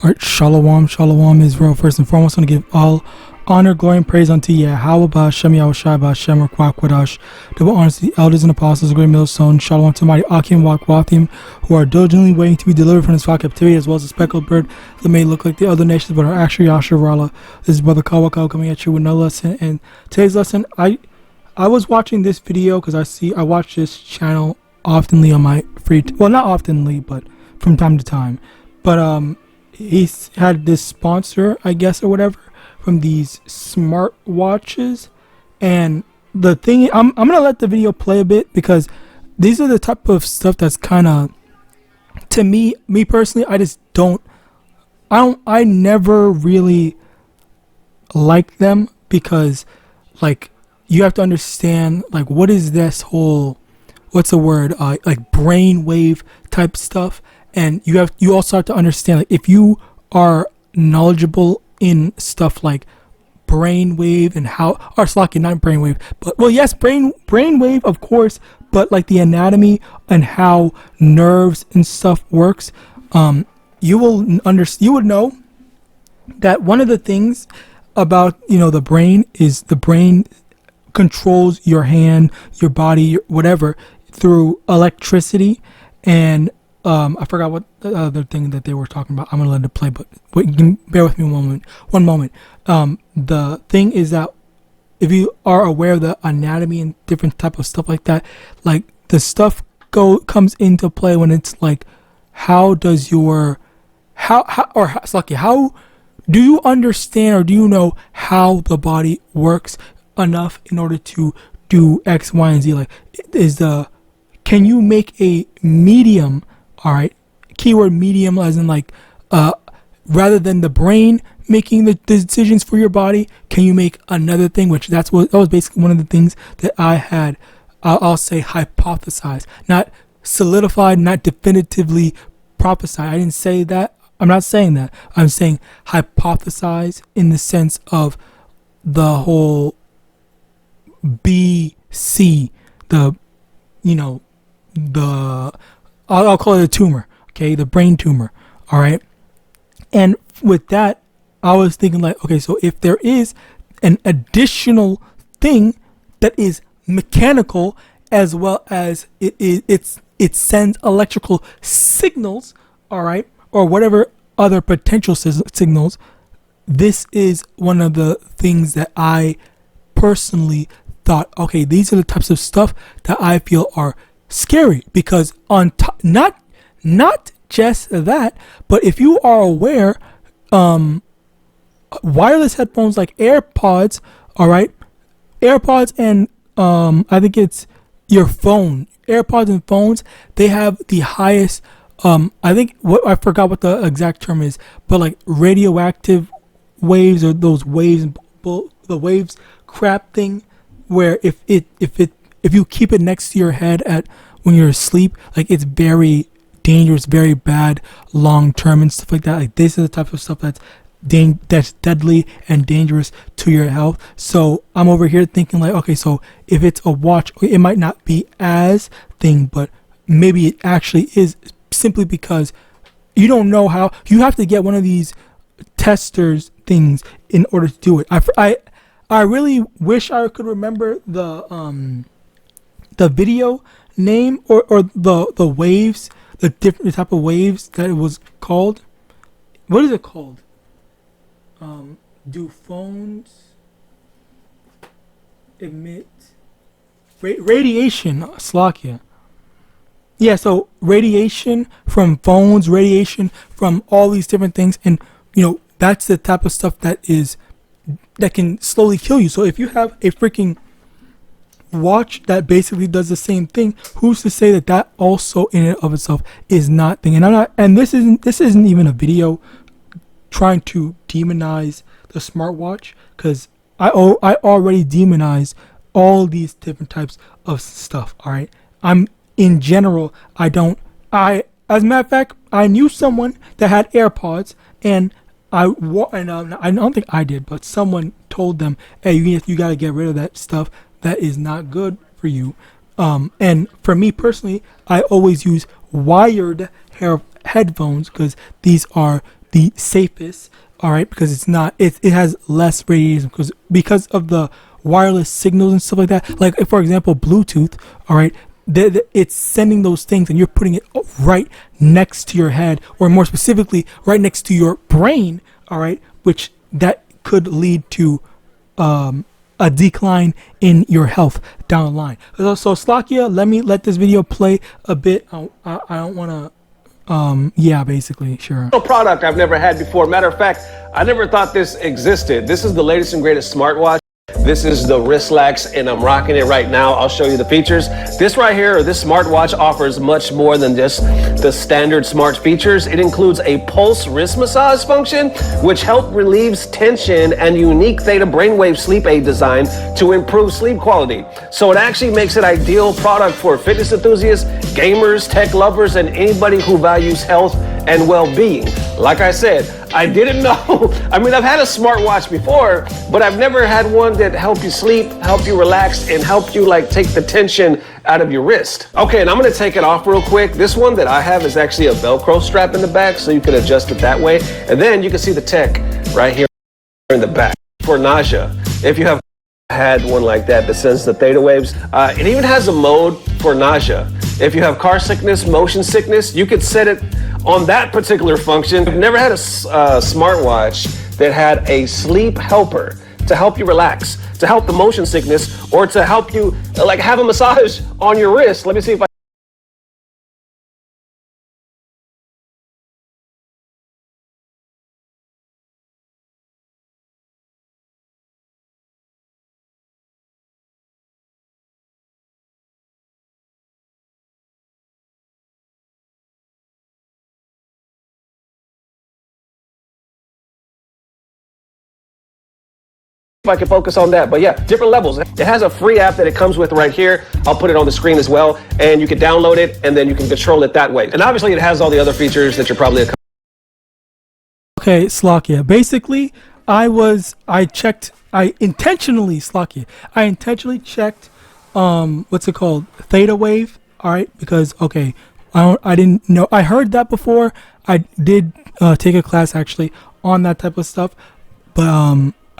Alright, Shalom, Shalom, Israel. First and foremost, I'm going to give all honor, glory, and praise unto YAHAWAH, YAHAWASHI, YAHAWADAH. Double honors to the elders and apostles, great millstone. Shalom to mighty Akim, Wakwathim, who are diligently waiting to be delivered from this foul captivity, as well as a speckled bird that may look like the other nations, but are actually Yasharala. This is Brother Kawakau coming at you with no lesson. And today's lesson, I was watching this video because I watch this channel oftenly on my free, well, not oftenly, but from time to time. But, he's had this sponsor, I guess, or whatever, from these smart watches. And the thing, I'm gonna let the video play a bit, because these are the type of stuff that's kind of, to me personally, I never really like them, because like you have to understand, like, what is this whole, what's the word, like brainwave type stuff. And you also have to understand, like, if you are knowledgeable in stuff like brainwave and how, or Slacky, not brainwave, but, well, yes, brainwave, of course, but like the anatomy and how nerves and stuff works, you would know that one of the things about, the brain is the brain controls your hand, your body, whatever, through electricity. And I forgot what the other thing that they were talking about. I'm gonna let it play, but wait, bear with me one moment. The thing is that if you are aware of the anatomy and different type of stuff like that, like the stuff comes into play when it's like, how do you understand, or do you know how the body works enough in order to do X, Y, and Z? Like, can you make a medium? All right, keyword medium, as in like, rather than the brain making the decisions for your body, can you make another thing? Which that was basically one of the things that I had, I'll say, hypothesized, not solidified, not definitively prophesied. I didn't say that. I'm not saying that. I'm saying hypothesize in the sense of the whole BC, I'll call it a tumor, okay, the brain tumor, all right? And with that, I was thinking like, okay, so if there is an additional thing that is mechanical, as well as it sends electrical signals, all right, or whatever other potential signals, this is one of the things that I personally thought, okay, these are the types of stuff that I feel are scary, because on top, not just that, but if you are aware, wireless headphones like AirPods, all right, AirPods and I think it's your phone, AirPods and phones, they have the highest, I forgot what the exact term is, but like radioactive waves, or those waves, the waves crap thing, where if you keep it next to your head when you're asleep, like, it's very dangerous, very bad long term and stuff like that. Like, this is the type of stuff that's deadly and dangerous to your health. So I'm over here thinking like, okay, so if it's a watch, it might not be as thing, but maybe it actually is, simply because you don't know how. You have to get one of these testers things in order to do it. I really wish I could remember the video name, or the waves, the different type of waves that it was called. What is it called? Do phones emit radiation? Slovakia. Yeah, so radiation from phones, radiation from all these different things, and that's the type of stuff that can slowly kill you. So if you have a freaking watch that basically does the same thing, who's to say that also in and of itself is not thing? And this isn't even a video trying to demonize the smartwatch, because I already demonize all these different types of stuff. All right, in general, as a matter of fact, I knew someone that had AirPods, and I don't think I did, but someone told them, hey, you got to get rid of that stuff. That is not good for you. And for me personally, I always use wired headphones, because these are the safest, all right, because it has less radiation because of the wireless signals and stuff like that. Like, for example, Bluetooth, all right, it's sending those things and you're putting it right next to your head, or more specifically right next to your brain, all right, which that could lead to a decline in your health down the line. So Slakia, let this video play a bit. I don't want to yeah, basically, sure. No product I've never had before. Matter of fact, I never thought this existed. This is the latest and greatest smartwatch. This is the Wristlax, and I'm rocking it right now. I'll show you the features. This right here, or this smartwatch, offers much more than just the standard smart features. It includes a pulse wrist massage function, which helps relieves tension, and unique theta brainwave sleep aid design to improve sleep quality. So it actually makes it ideal product for fitness enthusiasts, gamers, tech lovers, and anybody who values health and well-being. Like I said, I didn't know. I mean, I've had a smartwatch before, but I've never had one that help you sleep, help you relax, and help you like take the tension out of your wrist. Okay, and I'm gonna take it off real quick. This one that I have is actually a Velcro strap in the back, so you can adjust it that way. And then you can see the tech right here in the back for nausea. If you have had one like that sends the theta waves, it even has a mode for nausea. If you have car sickness, motion sickness, you could set it on that particular function. I've never had a smartwatch that had a sleep helper to help you relax, to help the motion sickness, or to help you like have a massage on your wrist. Let me see if I can focus on that. But yeah, different levels. It has a free app that it comes with right here. I'll put it on the screen as well, and you can download it and then you can control it that way. And obviously it has all the other features that you're probably Okay, Slakia. Basically, I intentionally checked what's it called? Theta wave, all right? Because okay, I didn't know. I heard that before. I did take a class actually on that type of stuff, but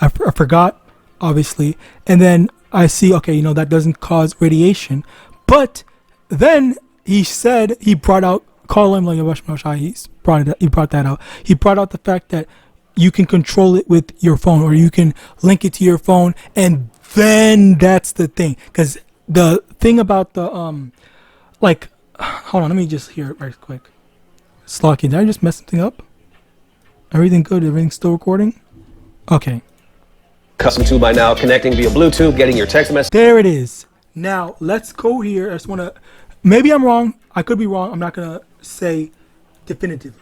I forgot, obviously. And then I see, okay, that doesn't cause radiation. But then he said, he brought out, call him like MANASHAH, he brought that out. He brought out the fact that you can control it with your phone, or you can link it to your phone, and then that's the thing. Because the thing about the, like, hold on, let me just hear it right quick. Slacky, did I just mess something up? Everything good? Everything's still recording? Okay. accustomed to by now, connecting via Bluetooth, getting your text message. There it is. Now let's go here. I just want to, maybe I'm wrong. I could be wrong. I'm not going to say definitively.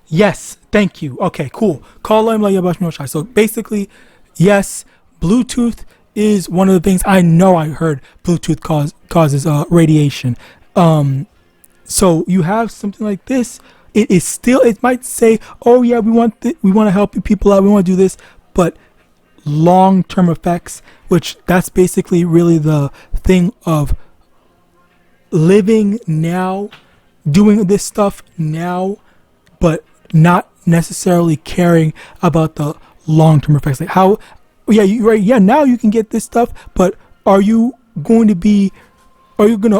Yes, thank you. Okay, cool. So basically, yes, Bluetooth is one of the things. I know I heard Bluetooth causes radiation. So you have something like this. It is still, it might say, oh yeah, we want to help you people out, we want to do this, but long-term effects, which that's basically really the thing of living now, doing this stuff now, but not necessarily caring about the long-term effects. Like how, yeah, right, yeah, now you can get this stuff, but are you going to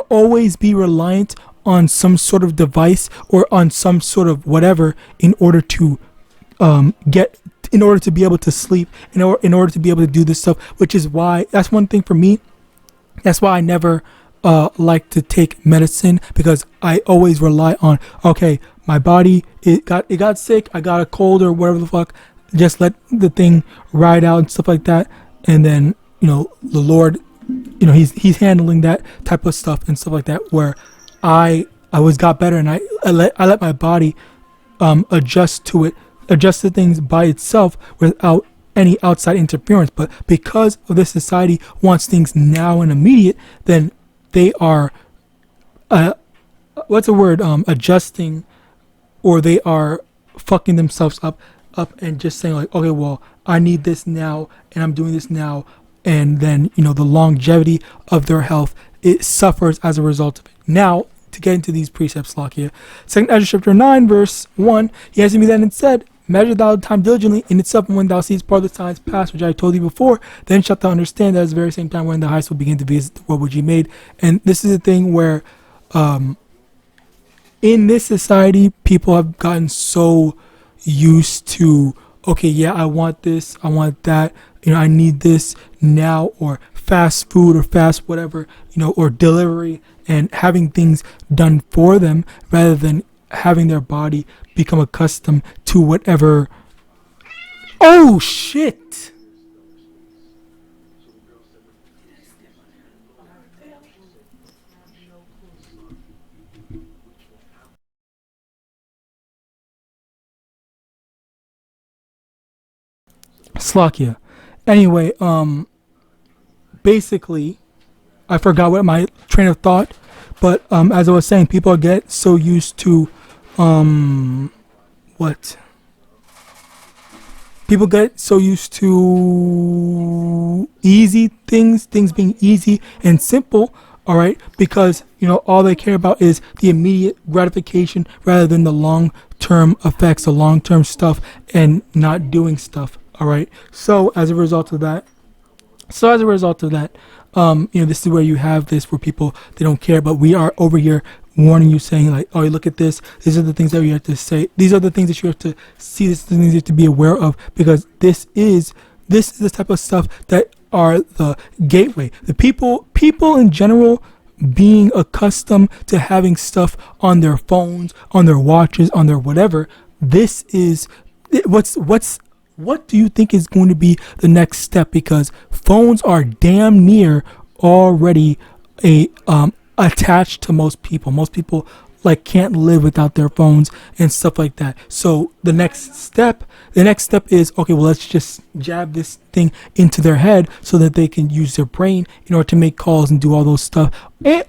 always be reliant on some sort of device or on some sort of whatever in order to in order to be able to sleep, in order to be able to do this stuff? Which is why, that's one thing for me, that's why I never like to take medicine, because I always rely on, okay, my body, it got sick, I got a cold or whatever the fuck, just let the thing ride out and stuff like that, and then the Lord, he's handling that type of stuff and stuff like that, where I got better, and I let my body adjust to things by itself without any outside interference. But because of this society wants things now and immediate, then they are adjusting, or they are fucking themselves up and just saying like, okay, well, I need this now and I'm doing this now, and then the longevity of their health, it suffers as a result of it. Now, to get into these precepts, Lakia, 2 Ezra chapter 9 verse 1, he answered me then and said, measure thou the time diligently in itself, and when thou seest part of the times past, which I told thee before, then shalt thou understand that at the very same time when the highest will begin to visit the world which he made. And this is the thing where in this society, people have gotten so used to, okay, yeah, I want this, I want that, I need this now, or fast food or fast whatever, or delivery, and having things done for them rather than having their body become accustomed to whatever. Oh shit! Slakia. Anyway, basically, I forgot what my train of thought, but as I was saying, people get so used to what? People get so used to easy things being easy and simple, all right? Because, all they care about is the immediate gratification rather than the long-term effects, the long-term stuff, and not doing stuff, all right? So as a result of that, this is where you have this where people, they don't care, but we are over here warning you, saying like, oh, look at this. These are the things that you have to say. These are the things that you have to see. These are the things you have to be aware of, because this is the type of stuff that are the gateway. The people in general being accustomed to having stuff on their phones, on their watches, on their whatever. This is what do you think is going to be the next step? Because phones are damn near already attached to most people. Most people can't live without their phones and stuff like that. So the next step is, okay, well, let's just jab this thing into their head so that they can use their brain in order to make calls and do all those stuff,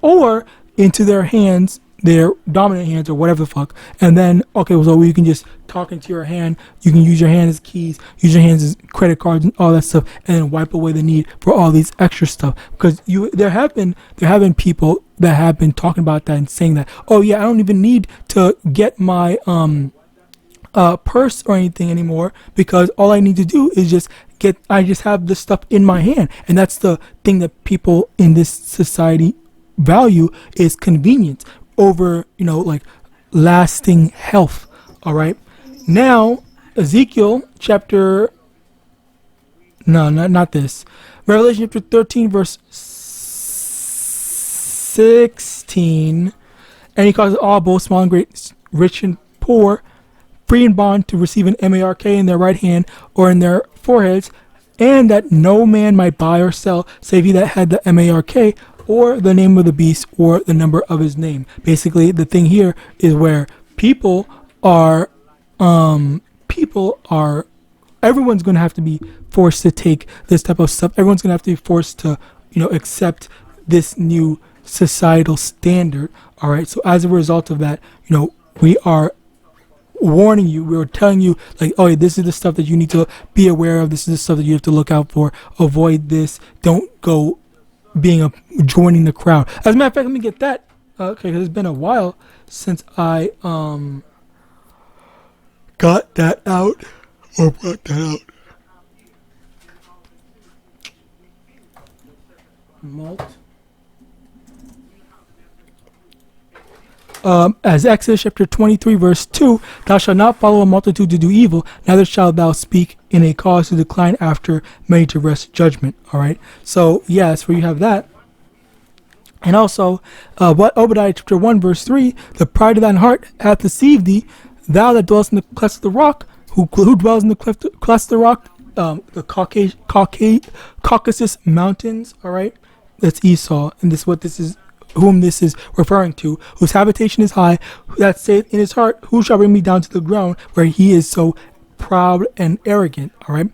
or into their hands, their dominant hands, or whatever the fuck. And then, okay, well, so you can just talk into your hand. You can use your hand as keys, use your hands as credit cards and all that stuff, and then wipe away the need for all these extra stuff. Because there have been people that have been talking about that and saying that, oh yeah, I don't even need to get my purse or anything anymore, because all I need to do is I just have this stuff in my hand. And that's the thing that people in this society value, is convenience over lasting health. All right, now Ezekiel chapter, not this, Revelation chapter 13 verse 16, and he causes all, both small and great, rich and poor, free and bond, to receive an MARK in their right hand or in their foreheads, and that no man might buy or sell save he that had the MARK, or the name of the beast, or the number of his name. Basically, the thing here is where people are, everyone's going to have to be forced to take this type of stuff. Everyone's going to have to be forced to, accept this new societal standard. All right. So as a result of that, we are warning you, we're telling you, oh, this is the stuff that you need to be aware of. This is the stuff that you have to look out for. Avoid this. Don't go joining the crowd. As a matter of fact, let me get that. Okay, because it's been a while since I got that out or brought that out. Malt. As Exodus chapter 23 verse 2, thou shalt not follow a multitude to do evil, neither shalt thou speak in a cause to decline after many to wrest judgment. All right, so yes, where you have that. And also, what Obadiah chapter 1 verse 3, the pride of thine heart hath deceived thee, thou that dwellest in the clefts of the rock. Who dwells in the clefts of the rock? The Caucasus Mountains. All right, that's Esau, and whom this is referring to, whose habitation is high, that saith in his heart, who shall bring me down to the ground, where he is so proud and arrogant. All right,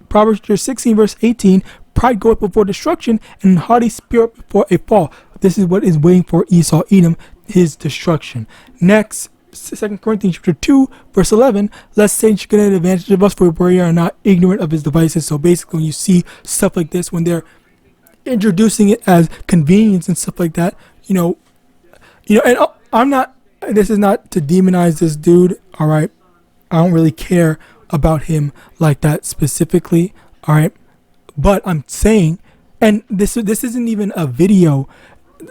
Proverbs 16 verse 18, pride goeth before destruction, and haughty spirit before a fall. This is what is waiting for Esau, Edom, his destruction. Next, 2 Corinthians chapter 2, verse 11, lest Satan should get an advantage of us, for we are not ignorant of his devices. So basically, when you see stuff like this, when they're introducing it as convenience and stuff like that, and I'm not, this is not to demonize this dude, all right? I don't really care about him like that specifically, all right? But I'm saying, and this isn't even a video,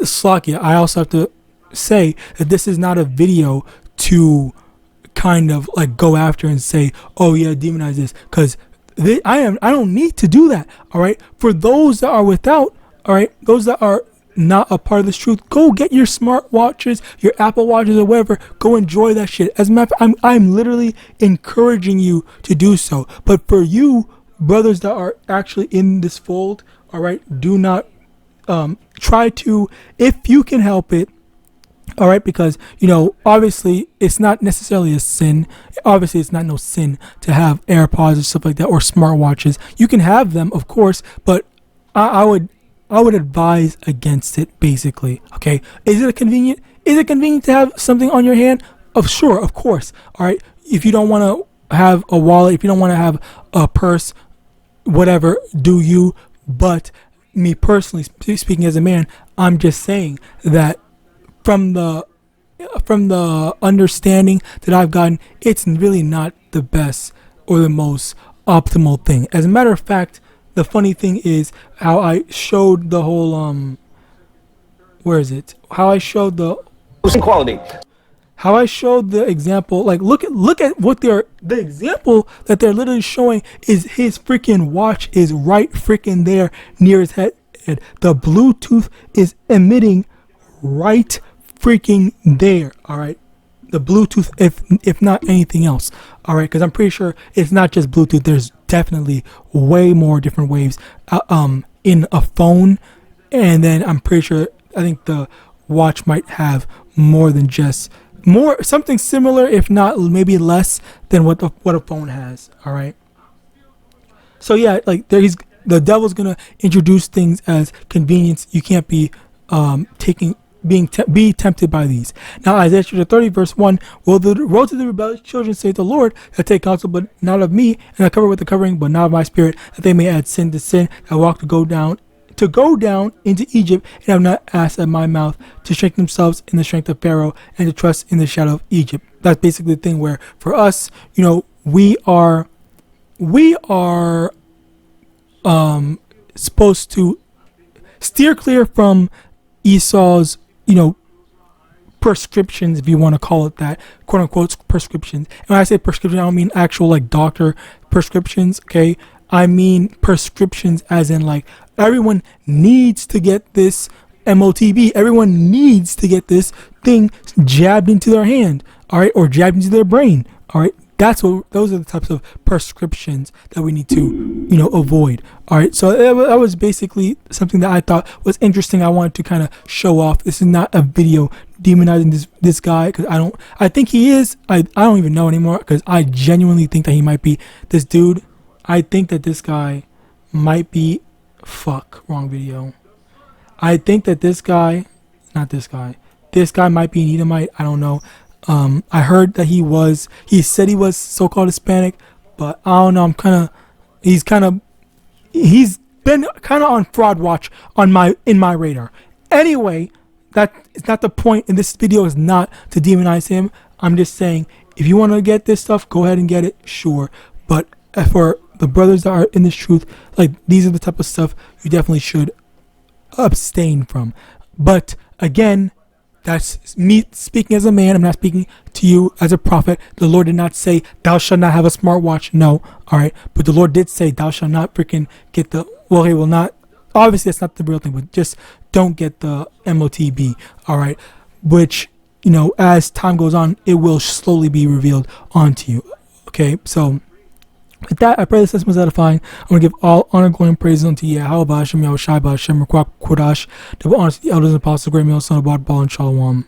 Slakia, I also have to say that this is not a video to kind of like go after and say, oh yeah, demonize this, because I don't need to do that, all right? For those that are without, all right, those that are not a part of this truth, go get your smart watches, your Apple watches or whatever, go enjoy that shit. As a matter of fact, I'm literally encouraging you to do so. But for you brothers that are actually in this fold, all right, do not try to, if you can help it, all right, because obviously it's not necessarily a sin. Obviously it's not no sin to have AirPods or stuff like that, or smartwatches. You can have them, of course, but I would advise against it, basically. Okay, is it convenient to have something on your hand? Sure, of course. All right, if you don't want to have a wallet, if you don't want to have a purse, whatever, do you? But me personally speaking, as a man, I'm just saying that from the understanding that I've gotten, it's really not the best or the most optimal thing. As a matter of fact, the funny thing is how I showed the whole how I showed the quality. How I showed the example, like look at what the example that they're literally showing is his freaking watch is right freaking there near his head. The Bluetooth is emitting right freaking there, all right? The Bluetooth, if not anything else, all right? Because I'm pretty sure it's not just Bluetooth. There's definitely way more different waves in a phone, and then I'm pretty sure, I think the watch might have more than just something similar, if not maybe less than what a phone has, all right? So yeah, like the devil's gonna introduce things as convenience. You can't be be tempted by these. Now Isaiah chapter 30 verse 1, will the road to the rebellious children, say the Lord, that take counsel but not of me, and I cover with the covering but not of my spirit, that they may add sin to sin, that walk to go down into Egypt, and have not asked at my mouth, to strengthen themselves in the strength of Pharaoh, and to trust in the shadow of Egypt. That's basically the thing where for us, we are supposed to steer clear from Esau's prescriptions, if you want to call it that, quote unquote prescriptions. And when I say prescription, I don't mean actual like doctor prescriptions, okay? I mean prescriptions as in like everyone needs to get this MOTB. Everyone needs to get this thing jabbed into their hand, all right, or jabbed into their brain, all right? Those are the types of prescriptions that we need to, avoid. All right. So that was basically something that I thought was interesting. I wanted to kind of show off. This is not a video demonizing this guy, because I think he is. I don't even know anymore, because I genuinely think that he might be this dude. I think that this guy might be, wrong video. I think that this guy might be an Edomite. I don't know. I heard that he said he was so-called Hispanic, but I don't know. He's been kind of on fraud watch in my radar. Anyway, that is not the point, and this video is not to demonize him. I'm just saying, if you want to get this stuff, go ahead and get it, sure. But for the brothers that are in this truth, like, these are the type of stuff you definitely should abstain from. But again, that's me speaking as a man. I'm not speaking to you as a prophet. The Lord did not say, thou shalt not have a smartwatch. No, all right. But the Lord did say, thou shalt not freaking get the, well, he will not. Obviously, that's not the real thing, but just don't get the MOTB, all right? Which, as time goes on, it will slowly be revealed onto you, okay? So, with that, I pray this lesson was edifying. I'm going to give all honor, glory, and praise unto YAHAWAH, YAHAWASHI, YAHAWASHI, double honor to the elders and apostles, great male, son of God, ball, and shalom.